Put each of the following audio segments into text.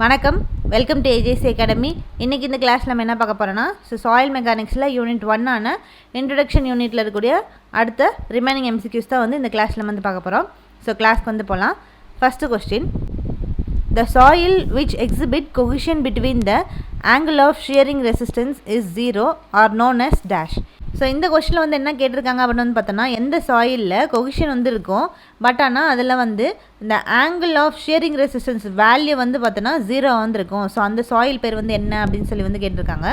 வணக்கம், welcome to AJC academy. இன்றைக்கி இந்த கிளாஸில் நம்ம என்ன பார்க்க போகிறோன்னா, சாயில் மெக்கானிக்ஸில் யூனிட் 1 இன்ட்ரடக்ஷன் யூனிட்டில் இருக்கக்கூடிய அடுத்த ரிமைனிங் எம்சிக்யூஸ் தான் இந்த கிளாஸில் பார்க்க போகிறோம். கிளாஸ்க்கு போகலாம். First question, the soil which exhibit cohesion between the angle of shearing resistance is 0 are known as dash. இந்த கொஸ்டினில் என்ன கேட்டிருக்காங்க அப்படின்னு பார்த்தோன்னா, எந்த சாயிலில் கொஹிஷன் இருக்கும், பட் ஆனால் அதில் இந்த angle of shearing resistance value பார்த்தோன்னா 0 இருக்கும். அந்த சாயில் பேர் என்ன அப்படின்னு சொல்லி கேட்டிருக்காங்க.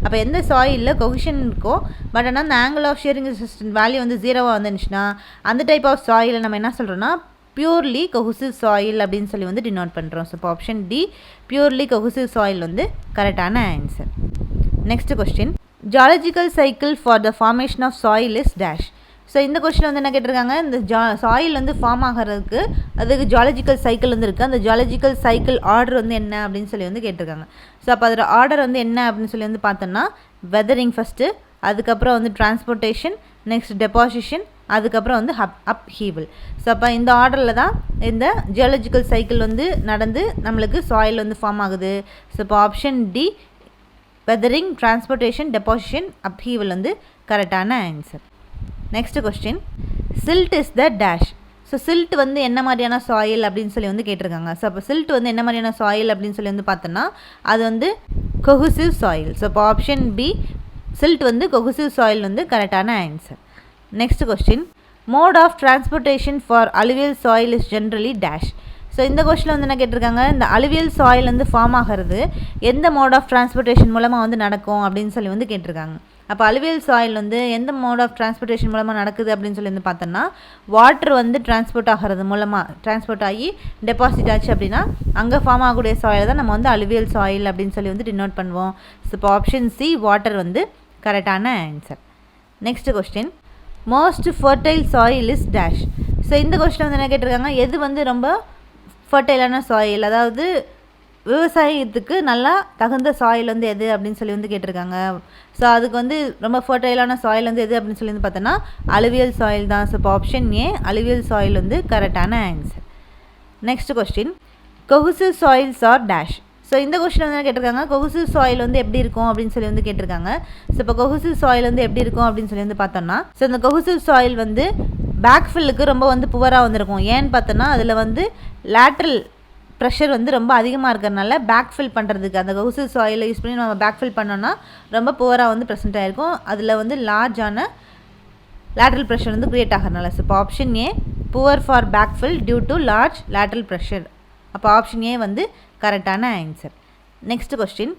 அப்போ எந்த சாயிலில் கொஹிஷன் இருக்கோ, பட் ஆனால் அந்த angle of shearing resistance value 0 வந்துச்சுன்னா அந்த டைப் ஆஃப் சாயிலை நம்ம என்ன சொல்கிறோன்னா பியூர்லி கொஹசிவ் சாயில் அப்படின்னு சொல்லி டினோட் பண்ணுறோம். இப்போ option D purely cohesive soil கரெக்டான answer. Next question, geological cycle for the formation of soil is dash. இந்த கொஸ்டின் என்ன கேட்டிருக்காங்க, இந்த சாயில் ஃபார்ம் ஆகிறதுக்கு அதுக்கு ஜாலஜிக்கல் சைக்கிள் இருக்குது. அந்த ஜாலஜிக்கல் சைக்கிள் ஆர்டர் என்ன அப்படின்னு சொல்லி கேட்டிருக்காங்க. அப்போ அதோட ஆர்டர் என்ன அப்படின்னு சொல்லி பார்த்தோன்னா, வெதரிங் ஃபஸ்ட்டு, அதுக்கப்புறம் டிரான்ஸ்போர்ட்டேஷன், நெக்ஸ்ட் டெபாசிஷன், அதுக்கப்புறம் அப் ஹீவல். அப்போ இந்த ஆர்டரில் தான் இந்த ஜியாலஜிக்கல் சைக்கிள் நடந்து நம்மளுக்கு சாயில் ஃபார்ம் ஆகுது. இப்போ option D weathering, transportation, deposition, upheaval கரெக்டான answer. Next question, silt is the dash. Silt என்ன மாதிரியான சாயில் அப்படின்னு சொல்லி கேட்டிருக்காங்க. அப்போ சில்ட் என்ன மாதிரியான சாயில் அப்படின்னு சொல்லி பார்த்தோன்னா, அது கொஹசிவ் சாயில். இப்போ option B silt cohesive soil கரெக்டான answer. Next question, mode of transportation for alluvial soil is generally dash. இந்த கொஸ்டினில் என்ன கேட்டிருக்காங்க, இந்த அலுவியல் சாயில் ஃபார்ம் ஆகிறது எந்த மோட் ஆஃப் டிரான்ஸ்போர்ட்டேஷன் மூலமாக நடக்கும் அப்படின்னு சொல்லி கேட்டிருக்காங்க. அப்போ அலுவியல் சாயில் எந்த மோட் ஆஃப் டிரான்ஸ்போர்ட்டேஷன் மூலமாக நடக்குது அப்படின்னு சொல்லி பார்த்தோன்னா, வாட்டர் டிரான்ஸ்போர்ட் ஆகிறது மூலமாக டிரான்ஸ்போர்ட் ஆகி டெபாசிட் ஆச்சு அப்படின்னா அங்கே ஃபார்ம் ஆகக்கூடிய சாயில் தான் நம்ம அலுவியல் சாயில் அப்படின்னு சொல்லி டினோட் பண்ணுவோம். இப்போ ஆப்ஷன் சி வாட்டர் கரெக்டான answer. Next question, most fertile soil is dash. இந்த கொஸ்டின் என்ன கேட்டிருக்காங்க, எது ரொம்ப ஃபர்டைலான சாயில், அதாவது விவசாயத்துக்கு நல்லா தகுந்த சாயில் எது அப்படின்னு சொல்லி கேட்டிருக்காங்க. அதுக்கு ரொம்ப ஃபர்டைலான சாயில் எது அப்படின்னு சொல்லி பார்த்தோன்னா அலுவியல் சாயில் தான். இப்போ ஆப்ஷன் ஏ அலுவியல் சாயில் கரெக்டான answer. Next question, cohesive soils are dash. இந்த கொஸ்டின் என்ன கேட்டிருக்காங்க, கொஹசிவ் சாயில் எப்படி இருக்கும் அப்படின்னு சொல்லி கேட்டிருக்காங்க. இப்போ கொஹசிவ் சாயில் எப்படி இருக்கும் அப்படின்னு சொல்லி பார்த்தோம்னா, இந்த கொஹசிவ் சாயில் பேக்ஃபில்லுக்கு ரொம்ப புவராக வந்திருக்கும். ஏன்னு பார்த்தோன்னா அதில் லேட்ரல் ப்ரெஷர் ரொம்ப அதிகமாக இருக்கிறதுனால பேக்ஃபில் பண்ணுறதுக்கு அந்த கொஹசிவ் சாயிலை யூஸ் பண்ணி நம்ம பேக்ஃபில் பண்ணோன்னா ரொம்ப புவராக ப்ரெசென்ட் ஆகிருக்கும். அதில் லார்ஜான லேட்ரல் ப்ரெஷர் க்ரியேட் ஆகிறதுனால. இப்போ option A poor for backfill due to large lateral pressure. அப்போ ஆப்ஷன் ஏ கரெக்டான answer. Next question,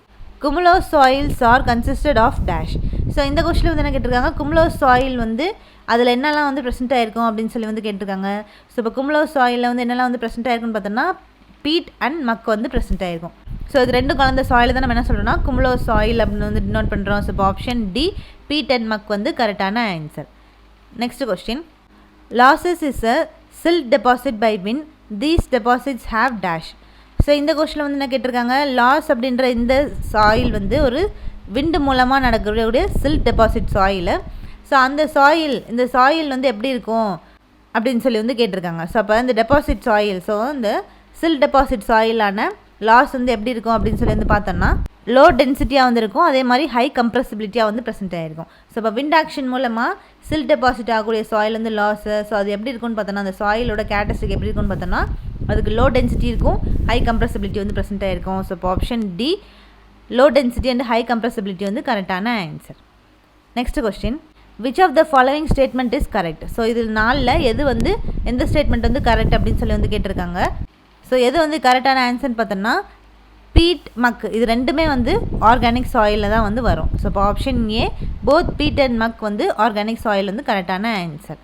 cumulose soils are consisted of dash. இந்த கொஸ்டினில் என்ன கேட்டிருக்காங்க, குமுலோஸ் சாயில் அதில் என்னெல்லாம் ப்ரெசென்ட் ஆகிருக்கும் அப்படின்னு சொல்லி கேட்டிருக்காங்க. இப்போ குமுலோஸ் சாயிலில் என்னெல்லாம் ப்ரெசென்ட் ஆகிருக்குன்னு பார்த்தோன்னா, பீட் அண்ட் மக் ப்ரெசென்ட் ஆகிருக்கும். இது ரெண்டும் கலந்த சாயில் தான் நம்ம என்ன சொல்கிறோம்னா குமுலோஸ் சாயில் அப்படின்னு டினோட் பண்ணுறோம். இப்போ option D peat and muck கரெக்டான answer. Next question, loess is a silt deposit by wind, these deposits have dash. இந்த கொஸ்டினில் என்ன கேட்டிருக்காங்க, லாஸ் அப்படின்ற இந்த சாயில் ஒரு விண்டு மூலமாக நடக்கக்கூடிய சில்ட் டெபாசிட் சாயில். அந்த சாயில் இந்த சாயில் எப்படி இருக்கும் அப்படின்னு சொல்லி கேட்டிருக்காங்க. அப்போ இந்த டெபாசிட் சாயில், இந்த சில்ட் டெபாசிட் சாயிலான லாஸ் எப்படி இருக்கும் அப்படின்னு சொல்லி பார்த்தோம்னா, லோ டென்சிட்டியாக இருக்கும், அதே மாதிரி ஹை கம்ப்ரெசிபிலிட்டியாக ப்ரெசென்ட் ஆகிருக்கும். இப்போ விண்ட் ஆக்ஷன் மூலமாக சில்ட் டெபாசிட் ஆகக்கூடிய சாயில் லாஸு. அது எப்படி இருக்குன்னு பார்த்தோன்னா, அந்த சாயிலோட கேரக்டரிஸ்டிக் எப்படி இருக்குன்னு பார்த்தோன்னா, அதுக்கு லோ டென்சிட்டி இருக்கும், ஹை கம்ப்ரெசிபிலிட்டி ப்ரெசென்ட் ஆகிருக்கும். இப்போ option D low density and high compressibility கரெக்டான answer. Next question, which of the following statement is correct. இதில் 4ல் எது எந்த ஸ்டேட்மெண்ட் கரெக்ட் அப்படின்னு சொல்லி கேட்டிருக்காங்க. எது கரெக்டான ஆன்சர்னு பார்த்தோன்னா, பீட் மக் இது ரெண்டுமே ஆர்கானிக் சாயிலில் தான் வரும். இப்போ option A both peat and muck organic soil கரெக்டான answer.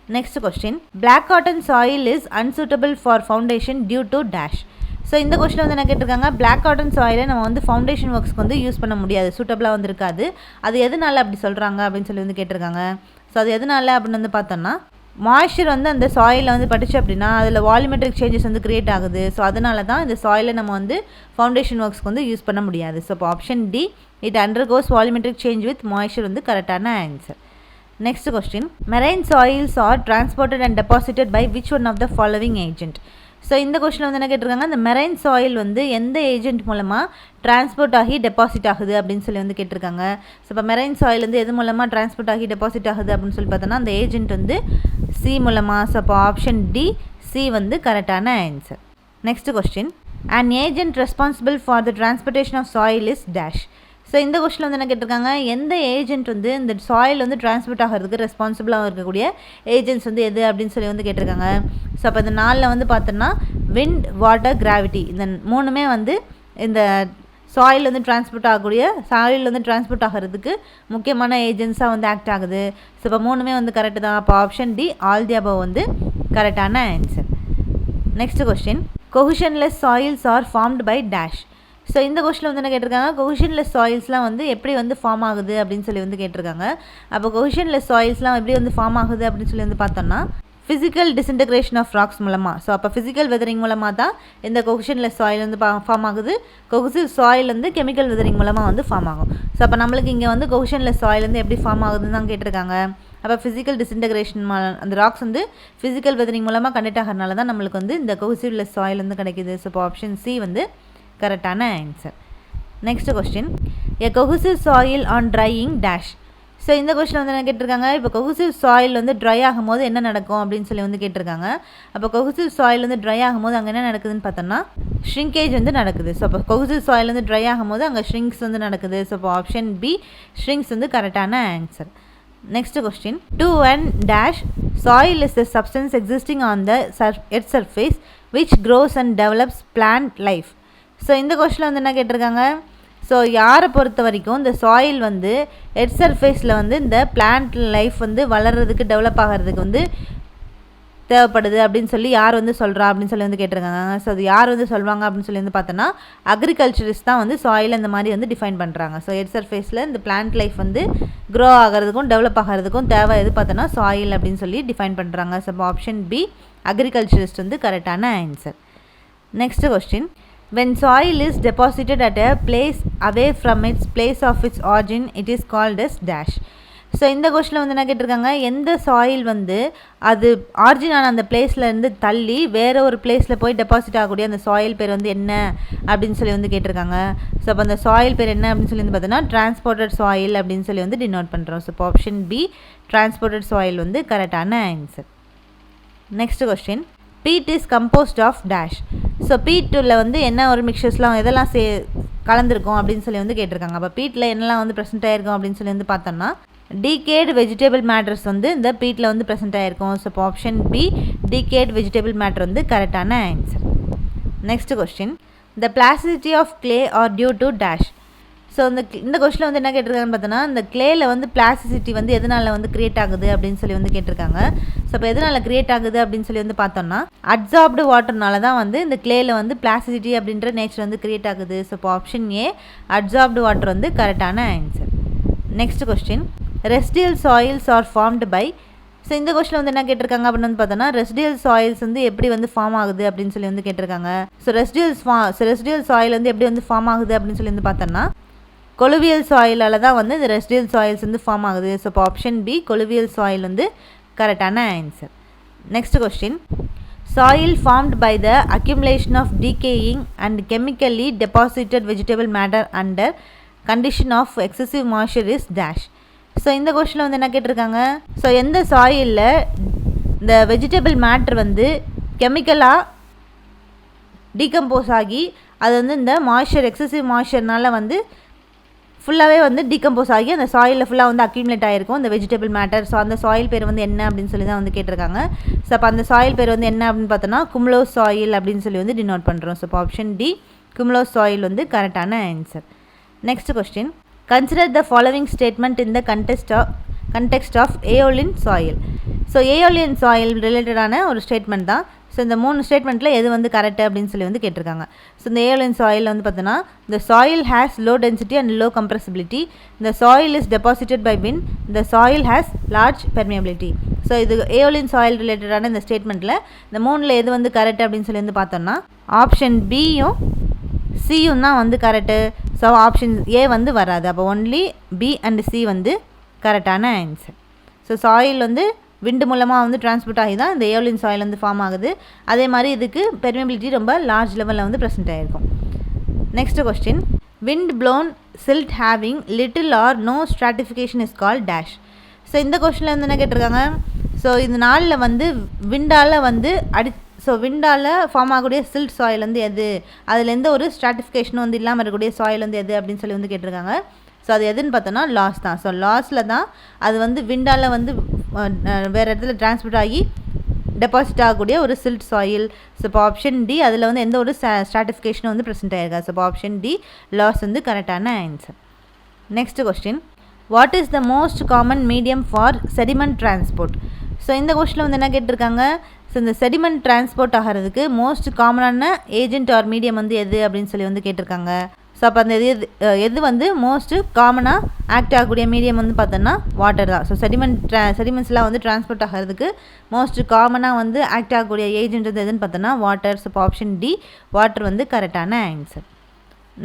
Next question, black cotton soil is unsuitable for foundation due to dash. இந்த கொஸ்டின் என்ன கேட்டிருக்காங்க, பிளாக் காட்டன் சாயிலை நம்ம ஃபவுண்டேஷன் ஒர்க்ஸ்க்கு யூஸ் பண்ண முடியாது, சூட்டபிளாக இருக்காது. அது எதனால அப்படி சொல்கிறாங்க அப்படின்னு சொல்லி கேட்டிருக்காங்க. அது எதனால அப்படின்னு பார்த்தோன்னா, மாய்ஸ்சர் அந்த சாயிலில் பட்டுச்சு அப்படின்னா அதில் வால்யூமெட்ரிக் சேஞ்சஸ் க்ரியேட் ஆகுது. அதனால தான் இந்த சாயிலை நம்ம ஃபவுண்டேஷன் ஒர்க்ஸ்க்கு யூஸ் பண்ண முடியாது. இப்போ option D it undergoes volumetric change with moisture கரெக்டான answer. Next question, marine soils are transported and deposited by which one of the following agent. So இந்த கொஸ்டின் வந்து என்ன கேட்டிருக்காங்க, இந்த மெரைன் சாயில் வந்து எந்த ஏஜென்ட் மூலமாக டிரான்ஸ்போர்ட் ஆகி டெபாசிட் ஆகுது அப்படின்னு சொல்லி வந்து கேட்டிருக்காங்க. ஸோ இப்போ மெரைன் சாயில் வந்து எது மூலமாக டிரான்ஸ்போர்ட் ஆகி டெபாசிட் ஆகுது அப்படின்னு சொல்லி பார்த்தோன்னா அந்த ஏஜென்ட் வந்து சி மூலமாக. ஸோ அப்போ ஆப்ஷன் டி சி வந்து கரெக்டான answer. Next question, an agent responsible for the transportation of soil is dash. So இந்த கொஸ்டின் வந்து என்ன கேட்டிருக்காங்க, எந்த ஏஜென்ட் வந்து இந்த சாயில் வந்து டிரான்ஸ்போர்ட் ஆகிறதுக்கு ரெஸ்பான்சிபிளாக இருக்கக்கூடிய ஏஜென்ட்ஸ் வந்து எது அப்படின்னு சொல்லி வந்து கேட்டிருக்காங்க. ஸோ அப்போ இந்த 4ல் வந்து பார்த்தோன்னா விண்ட், வாட்டர், கிராவிட்டி இந்த 3மே வந்து இந்த சாயில் வந்து டிரான்ஸ்போர்ட் ஆகக்கூடிய சாயில் வந்து டிரான்ஸ்போர்ட் ஆகிறதுக்கு முக்கியமான ஏஜென்ட்ஸாக வந்து ஆக்ட் ஆகுது. ஸோ இப்போ 3மே வந்து கரெக்டு தான். அப்போ option D all the above வந்து கரெக்டான answer. Next question, cohesionless soils are formed by dash. So இந்த கொஸ்டின் வந்து என்ன கேட்டிருக்காங்க, cohesionless சாயில்ஸ்லாம் வந்து எப்படி வந்து ஃபார்ம் ஆகுது அப்படின்னு சொல்லி வந்து கேட்டிருக்காங்க. அப்போ cohesionless சாயில்ஸ்லாம் எப்படி வந்து ஃபார்ம் ஆகுது அப்படின்னு சொல்லி வந்து பார்த்தோம்னா ஃபிசிக்கல் டிஸ்இன்டகிரேஷன் ஆஃப் ராக்ஸ் மூலமாக. ஸோ அப்போ ஃபிசிக்கல் வெதரிங் மூலமாக தான் இந்த cohesionless சாயில் வந்து ஃபார்ம் ஆகுது. cohesive சாயில் வந்து கெமிக்கல் வெதரிங் மூலமாக வந்து ஃபார்ம் ஆகும். ஸோ அப்போ நம்மளுக்கு இங்கே வந்து cohesionless சாயில் வந்து எப்படி ஃபார்ம் ஆகுதுன்னு தான் கேட்டிருக்காங்க. அப்போ ஃபிசிக்கல் டிஸ்இன்டகிரேஷன் அந்த ராக்ஸ் வந்து ஃபிசிக்கல் வெதரிங் மூலமாக கண்டக்ட் ஆகிறதுனால தான் நம்மளுக்கு வந்து இந்த cohesiveless சாயில் வந்து கிடைக்கிது. ஸோ இப்போ ஆப்ஷன் சி வந்து கரெக்டான answer. Next question, a cohesive soil on trying dash. So இந்த கொஸ்டின் வந்து என்ன கேட்டிருக்காங்க, இப்போ cohesive சாயில் வந்து ட்ரை ஆகும்போது என்ன நடக்கும் அப்படின்னு சொல்லி வந்து கேட்டிருக்காங்க. அப்போ cohesive சாயில் வந்து ட்ரை ஆகும்போது அங்கே என்ன நடக்குதுன்னு பார்த்தோம்னா ஷ்ரிங்கேஜ் வந்து நடக்குது. ஸோ அப்போ cohesive சாயில் வந்து ட்ரை ஆகும்போது அங்கே ஷ்ரிங்க்ஸ் வந்து நடக்குது. ஸோ அப்போ ஆப்ஷன் பி ஷ்ரிங்க்ஸ் வந்து கரெக்டான answer. Next question, 2N dash soil is the substance existing on the earth surface which grows and develops plant life. So இந்த கொஸ்டினில் வந்து என்ன கேட்டிருக்காங்க, ஸோ யாரை பொறுத்த வரைக்கும் இந்த சாயில் வந்து எர்த் சர்ஃபேஸில் வந்து இந்த பிளான்ட் லைஃப் வந்து வளர்கிறதுக்கு டெவலப் ஆகிறதுக்கு வந்து தேவைப்படுது அப்படின்னு சொல்லி யார் வந்து சொல்கிறா அப்படின்னு சொல்லி வந்து கேட்டிருக்காங்க. ஸோ அது யார் வந்து சொல்லுவாங்க அப்படின்னு சொல்லி வந்து பார்த்தோன்னா அக்ரிகல்ச்சரிஸ்ட் தான் வந்து சாயில் இந்த மாதிரி வந்து டிஃபைன் பண்ணுறாங்க. ஸோ எர்த் சர்ஃபேஸில் இந்த பிளான்ட் லைஃப் வந்து க்ரோ ஆகிறதுக்கும் டெவலப் ஆகிறதுக்கும் தேவை எது பார்த்தோன்னா சாயில் அப்படின்னு சொல்லி டிஃபைன் பண்ணுறாங்க. ஸோ ஆப்ஷன் பி அக்ரிகல்ச்சரிஸ்ட் வந்து கரெக்டான answer. Next question, when soil is deposited at a place away from its place of its origin it is called as dash. So இந்த கொஸ்டினில் வந்து என்ன கேட்டிருக்காங்க, எந்த சாயில் வந்து அது ஆரிஜினான அந்த பிளேஸ்லேருந்து தள்ளி வேறு ஒரு பிளேஸில் போய் டெபாசிட் ஆகக்கூடிய அந்த சாயில் பேர் வந்து என்ன அப்படின்னு சொல்லி வந்து கேட்டிருக்காங்க. ஸோ அப்போ அந்த சாயில் பேர் என்ன அப்படின்னு சொல்லி வந்து பார்த்தோன்னா டிரான்ஸ்போர்ட்டட் சாயில் அப்படின்னு சொல்லி வந்து டினோட் பண்ணுறோம். ஸோ இப்போ ஆப்ஷன் பி டிரான்ஸ்போர்ட்டட் சாயில் வந்து கரெக்டான answer. Next question, peat is composed of dash. So பீட்டில் வந்து என்ன ஒரு மிக்சர்ஸ்லாம் எதெல்லாம் கலந்துருக்கும் அப்படின்னு சொல்லி வந்து கேட்டிருக்காங்க. அப்போ பீட்டில் என்னெல்லாம் வந்து ப்ரெசென்ட் ஆகிருக்கும் அப்படின்னு சொல்லி வந்து பார்த்தோம்னா டீகேட் வெஜிடபிள் மேட்டர்ஸ் வந்து இந்த பீட்டில் வந்து ப்ரெசென்ட் ஆகிருக்கும். ஸோ இப்போ option B decayed vegetable matter வந்து கரெக்டான answer. Next question, the plasticity of clay are due to dash. So இந்த கொஸ்டினில் வந்து என்ன கேட்டிருக்காங்கன்னு பார்த்தோன்னா இந்த கிளேயில் வந்து பிளாஸ்டிசிட்டி வந்து எதனால் வந்து க்ரியேட் ஆகுது அப்படின்னு சொல்லி வந்து கேட்டிருக்காங்க. ஸோ இப்போ எதனால் க்ரியேட் ஆகுது அப்படின்னு சொல்லி வந்து பார்த்தோம்னா அப்சார்ப்டு வாட்டர்னால தான் வந்து இந்த கிளேயில் வந்து பிளாஸ்டிசிட்டி அப்படின்ற நேச்சர் வந்து க்ரியேட் ஆகுது. ஸோ இப்போ ஆப்ஷன் ஏ அப்சார்ப்டு வாட்டர் வந்து கரெக்டான answer. Next question, residual soils are formed by. So இந்த கொஸ்டின் வந்து என்ன கேட்டிருக்காங்க அப்படின்னு வந்து பார்த்தோன்னா ரெசிடியல் சாயில்ஸ் வந்து எப்படி வந்து ஃபார்ம் ஆகுது அப்படின்னு சொல்லி வந்து கேட்டிருக்காங்க. ஸோ ரெசிடியல் சாயில் வந்து எப்படி வந்து ஃபார்ம் ஆகுது அப்படின்னு சொல்லி வந்து பார்த்தோன்னா கொலுவியல் சாயிலால் தான் வந்து இந்த ரெசிடியல் சாயில்ஸ் வந்து ஃபார்ம் ஆகுது. ஸோ இப்போ ஆப்ஷன் பி கொலுவியல் சாயில் வந்து கரெக்டான answer. Next question, soil formed by the accumulation of decaying and chemically deposited vegetable matter under condition of excessive moisture is dash. So இந்த கொஸ்டினில் வந்து என்ன கேட்டிருக்காங்க, ஸோ எந்த சாயிலில் இந்த வெஜிடபிள் மேட்டர் வந்து கெமிக்கலாக டீகம்போஸ் ஆகி அது வந்து இந்த மாய்ஸ்சர் எக்ஸசிவ் மாய்ஸ்சர்னால வந்து ஃபுல்லாகவே வந்து டீகம்போஸ் ஆகி அந்த சாயிலில் ஃபுல்லாக வந்து அக்யூமுலேட் ஆகிருக்கும் இந்த வெஜிடபிள் மேட்டர். ஸோ அந்த சாயில் பேர் வந்து என்ன அப்படின்னு சொல்லி தான் வந்து கேட்டிருக்காங்க. ஸோ அப்போ அந்த சாயில் பேர் வந்து என்ன அப்படின்னு பார்த்தோன்னா குமுலோஸ் சாயில் அப்படின்னு சொல்லி வந்து டினோட் பண்ணுறோம். ஸோ இப்போ ஆப்ஷன் டி குமுலோஸ் சாயில் வந்து கரெக்டான answer. Next question, consider the following statement in the context of aeolian soil. So aeolian soil ரிலேட்டடான ஒரு ஸ்டேட்மெண்ட் தான். ஸோ இந்த 3 ஸ்டேட்மெண்ட்டில் எது வந்து கரெக்ட் அப்படின்னு சொல்லி வந்து கேட்டிருக்காங்க. ஸோ இந்த ஏயோலின் சாயில் வந்து பார்த்தோன்னா இந்த soil has low density and low compressibility, இந்த soil is deposited by wind, இந்த soil has large permeability. So இது ஏயோலின் சாயில் ரிலேட்டடான இந்த ஸ்டேட்மெண்ட்டில் இந்த 3ல் எது வந்து கரெக்ட் அப்படின்னு சொல்லி வந்து பார்த்தோம்னா ஆப்ஷன் பியும் சியும் தான் வந்து கரெக்டு. ஸோ ஆப்ஷன் ஏ வந்து வராது. அப்போ ஒன்லி பி அண்ட் சி வந்து கரெக்டான ஆன்சர். ஸோ சாயில் வந்து விண்டு மூலமாக வந்து டிரான்ஸ்போர்ட் ஆகி தான் இந்த ஏர்லின் சாயில் வந்து ஃபார்ம் ஆகுது. அதே மாதிரி இதுக்கு பெர்மியபிலிட்டி ரொம்ப லார்ஜ் லெவலில் வந்து ப்ரெசென்ட் ஆகிருக்கும். Next question, wind blown silt having little or no stratification is call dash. So இந்த கொஸ்டினில் வந்து என்ன கேட்டிருக்காங்க, ஸோ இந்த நாளில் வந்து விண்டால் வந்து விண்டால் ஃபார்ம் ஆகக்கூடிய சில்ட் சாயில் வந்து எது, அதில் எந்த ஒரு ஸ்ட்ராட்டிஃபிகேஷனும் வந்து இல்லாமல் இருக்கக்கூடிய சாயில் வந்து எது அப்படின்னு சொல்லி வந்து கேட்டிருக்காங்க. ஸோ அது எதுன்னு பார்த்தோன்னா லாஸ் தான். ஸோ லாஸில் தான் அது வந்து விண்டால் வந்து வேறு இடத்துல டிரான்ஸ்போர்ட் ஆகி டெபாசிட் ஆகக்கூடிய ஒரு சில்ட் சாயில். ஸோ இப்போ ஆப்ஷன் டி அதில் வந்து எந்த ஒரு ஸ்ட்ராட்டிஃபிகேஷனும் வந்து ப்ரெசென்ட் ஆகிருக்காது. ஸோ இப்போ ஆப்ஷன் டி லாஸ் வந்து கரெக்டான answer. Next question, what is the most common medium for sediment transport. So இந்த கொஸ்டினில் வந்து என்ன கேட்டிருக்காங்க, ஸோ இந்த செடிமெண்ட் டிரான்ஸ்போர்ட் ஆகிறதுக்கு மோஸ்ட் காமனான ஏஜென்ட் ஆர் மீடியம் வந்து எது அப்படின்னு சொல்லி வந்து கேட்டிருக்காங்க. ஸோ அப்போ அந்த எது வந்து மோஸ்ட்டு காமனாக ஆக்ட் ஆகக்கூடிய மீடியம் வந்து பார்த்தோன்னா வாட்டர் தான். ஸோ செடிமெண்ட்ஸ்லாம் வந்து டிரான்ஸ்போர்ட் ஆகிறதுக்கு மோஸ்ட் காமனாக வந்து ஆக்ட் ஆகக்கூடிய ஏஜென்ட் வந்து எதுன்னு பார்த்தோன்னா வாட்டர். ஸோ இப்போ ஆப்ஷன் டி வாட்டர் வந்து கரெக்டான answer.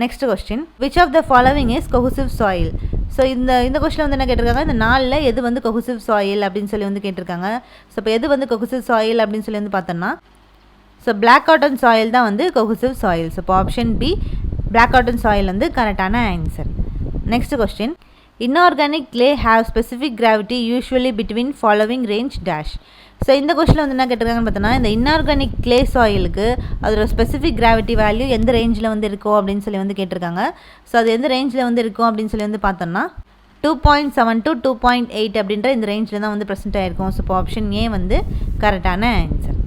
Next question, which of the following is cohesive soil. So இந்த கொஸ்டின் வந்து என்ன கேட்டிருக்காங்க, இந்த நாளில் எது வந்து கொஹுசிவ் சாயில் அப்படின்னு சொல்லி வந்து கேட்டிருக்காங்க. ஸோ இப்போ எது வந்து கொஹுசிவ் சாயில் அப்படின்னு சொல்லி வந்து பார்த்தோன்னா ஸோ பிளாக் காட்டன் சாயில் தான் வந்து கொஹுசிவ் சாயில். ஸோ இப்போ option B black cotton soil வந்து கரெக்டான answer. Next question, inorganic clay have specific gravity usually between following range dash. So இந்த கொஸ்டினில் வந்து என்ன கேட்டிருக்காங்கன்னு பார்த்தோன்னா, இந்த இன்ஆர்கானிக் கிளே சாயிலுக்கு அதோட ஸ்பெசிஃபிக் கிராவிட்டி வேல்யூ எந்த ரேஞ்சில் வந்து இருக்கும் அப்படின்னு சொல்லி வந்து கேட்டிருக்காங்க. ஸோ அது எந்த ரேஞ்சில் வந்து இருக்கும் அப்படின்னு சொல்லி வந்து பார்த்தோம்னா 2.7 to 2.8 அப்படின்ற இந்த ரேஞ்சில் தான் வந்து ப்ரெசென்ட் ஆகிருக்கும். ஸோ இப்போ ஆப்ஷன் ஏ வந்து கரெக்டான answer.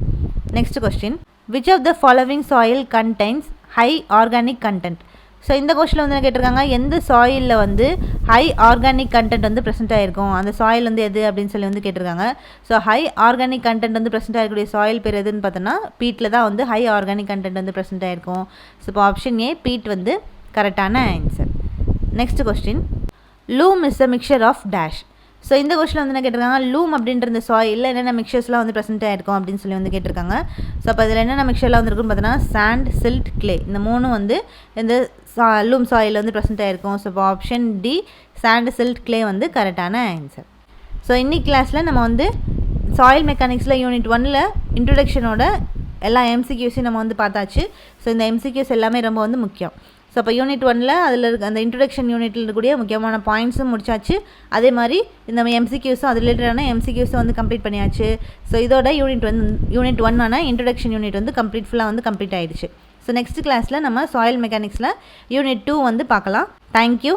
Next question, which of the following soil contains high organic content. So இந்த கொஸ்டினில் வந்து என்ன கேட்டிருக்காங்க, எந்த சாயிலில் வந்து ஹை ஆர்கானிக் கண்டென்ட் வந்து ப்ரெசென்ட் ஆகிருக்கும், அந்த சாயில் வந்து எது அப்படின்னு சொல்லி வந்து கேட்டிருக்காங்க. ஸோ ஹை ஆர்கானிக் கண்டென்ட் வந்து ப்ரெசென்ட் ஆகக்கூடிய சாயில் பேர் எதுன்னு பார்த்தோன்னா பீட்டில் தான் வந்து ஹை ஆர்கானிக் கண்டென்ட் வந்து ப்ரெசென்ட் ஆகிருக்கும். ஸோ இப்போ ஆப்ஷன் ஏ பீட் வந்து கரெக்டான answer. Next question, loom is a mixture of dash. So இந்த கொஸ்டினில் வந்து என்ன கேட்டிருக்காங்க, லூம் அப்படின்ற இந்த சாயிலில் என்னென்ன மிக்சர்ஸ்லாம் வந்து ப்ரெசென்ட் ஆகிருக்கும் அப்படின்னு சொல்லி வந்து கேட்டிருக்காங்க. ஸோ அப்போ இதில் என்னென்ன மிக்சர்லாம் வந்துருக்குன்னு பார்த்தோன்னா சாண்ட், சில்ட், கிளே, இந்த மூணும் வந்து இந்த லூம் சாயில் வந்து ப்ரெசென்ட் ஆகிருக்கும். ஸோ இப்போ option D sand, silt, clay வந்து கரெக்டான ஆன்சர். ஸோ இன்னைக்கு கிளாஸில் நம்ம வந்து சாயில் மெக்கானிக்ஸில் யூனிட் 1ல் இன்ட்ரொடக்ஷனோட எல்லா எம்சிக்யூஸையும் நம்ம வந்து பார்த்தாச்சு. ஸோ இந்த எம்சிக்யூஸ் எல்லாமே ரொம்ப வந்து முக்கியம். ஸோ அப்போ யூனிட் 1ல் அதில் இருக்க அந்த இன்ட்ரொடக்ஷன் யூனிட்டில் இருக்கக்கூடிய முக்கியமான பாயிண்ட்ஸும் முடிச்சாச்சு. அதே மாதிரி இந்த எம்சிக்யூஸும் அது ரிலேட்டடான எம்சிக்யூஸும் வந்து கம்ப்ளீட் பண்ணியாச்சு. ஸோ இதோட யூனிட் 1 ஆன இன்ட்ரொடக்ஷன் யூனிட் வந்து ஃபுல்லாக வந்து கம்ப்ளீட் ஆகிடுச்சு. ஸோ நெக்ஸ்ட் கிளாஸில் நம்ம சாயில் மெக்கானிக்ஸில் யூனிட் 2 வந்து பார்க்கலாம். தேங்க்யூ.